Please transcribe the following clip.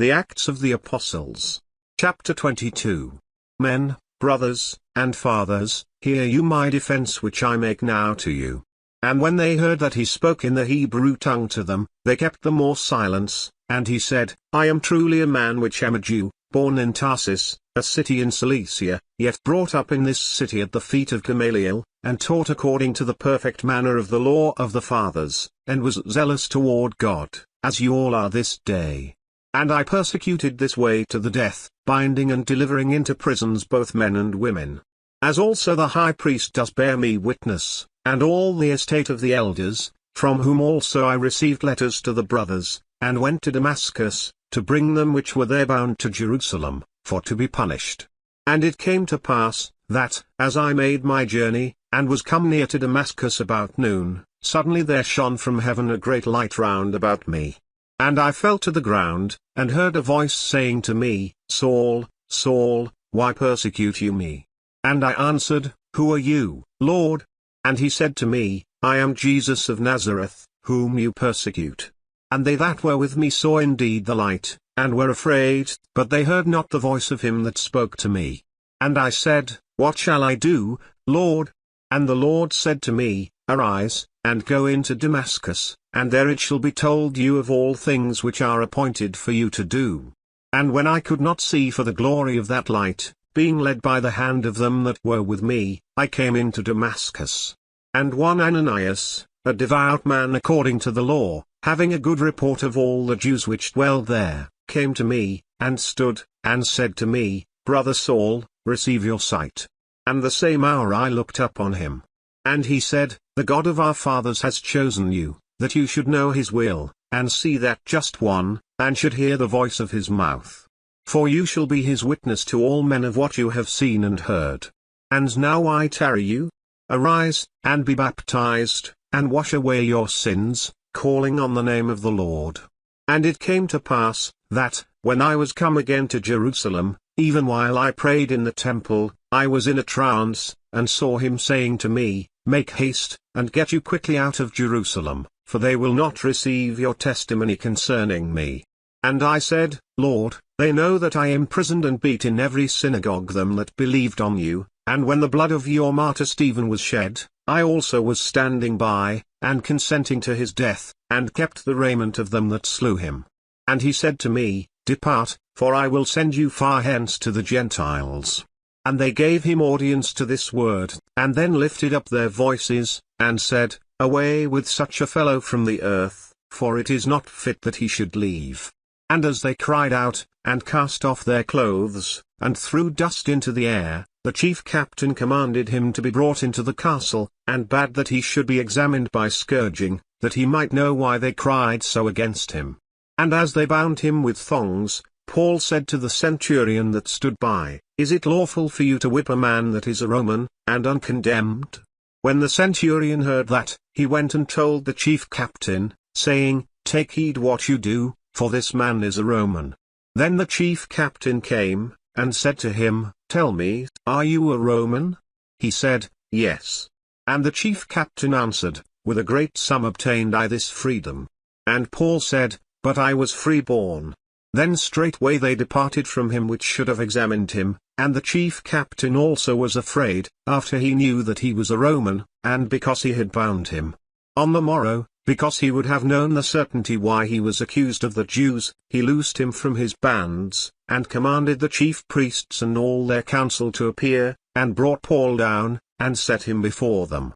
The Acts of the Apostles. Chapter 22. Men, brothers, and fathers, hear you my defense which I make now to you. And when they heard that he spoke in the Hebrew tongue to them, they kept the more silence, and he said, I am truly a man which am a Jew, born in Tarsus, a city in Cilicia, yet brought up in this city at the feet of Gamaliel, and taught according to the perfect manner of the law of the fathers, and was zealous toward God, as you all are this day. And I persecuted this way to the death, binding and delivering into prisons both men and women. As also the high priest does bear me witness, and all the estate of the elders, from whom also I received letters to the brothers, and went to Damascus, to bring them which were there bound to Jerusalem, for to be punished. And it came to pass, that, as I made my journey, and was come near to Damascus about noon, suddenly there shone from heaven a great light round about me. And I fell to the ground, and heard a voice saying to me, Saul, Saul, why persecute you me? And I answered, Who are you, Lord? And he said to me, I am Jesus of Nazareth, whom you persecute. And they that were with me saw indeed the light, and were afraid, but they heard not the voice of him that spoke to me. And I said, What shall I do, Lord? And the Lord said to me, Arise, and go into Damascus, and there it shall be told you of all things which are appointed for you to do. And when I could not see for the glory of that light, being led by the hand of them that were with me, I came into Damascus. And one Ananias, a devout man according to the law, having a good report of all the Jews which dwelled there, came to me, and stood, and said to me, Brother Saul, receive your sight. And the same hour I looked up on him. And he said, The God of our fathers has chosen you, that you should know his will, and see that just one, and should hear the voice of his mouth. For you shall be his witness to all men of what you have seen and heard. And now I tarry you. Arise, and be baptized, and wash away your sins, calling on the name of the Lord. And it came to pass, that, when I was come again to Jerusalem, even while I prayed in the temple, I was in a trance, and saw him saying to me, Make haste, and get you quickly out of Jerusalem, for they will not receive your testimony concerning me. And I said, Lord, they know that I imprisoned and beat in every synagogue them that believed on you, and when the blood of your martyr Stephen was shed, I also was standing by, and consenting to his death, and kept the raiment of them that slew him. And he said to me, Depart, for I will send you far hence to the Gentiles. And they gave him audience to this word, and then lifted up their voices, and said, Away with such a fellow from the earth, for it is not fit that he should leave. And as they cried out, and cast off their clothes, and threw dust into the air, the chief captain commanded him to be brought into the castle, and bade that he should be examined by scourging, that he might know why they cried so against him. And as they bound him with thongs, Paul said to the centurion that stood by, Is it lawful for you to whip a man that is a Roman, and uncondemned? When the centurion heard that, he went and told the chief captain, saying, Take heed what you do, for this man is a Roman. Then the chief captain came, and said to him, Tell me, are you a Roman? He said, Yes. And the chief captain answered, With a great sum obtained I this freedom. And Paul said, But I was freeborn. Then straightway they departed from him which should have examined him, and the chief captain also was afraid, after he knew that he was a Roman, and because he had bound him. On the morrow, because he would have known the certainty why he was accused of the Jews, he loosed him from his bands, and commanded the chief priests and all their council to appear, and brought Paul down, and set him before them.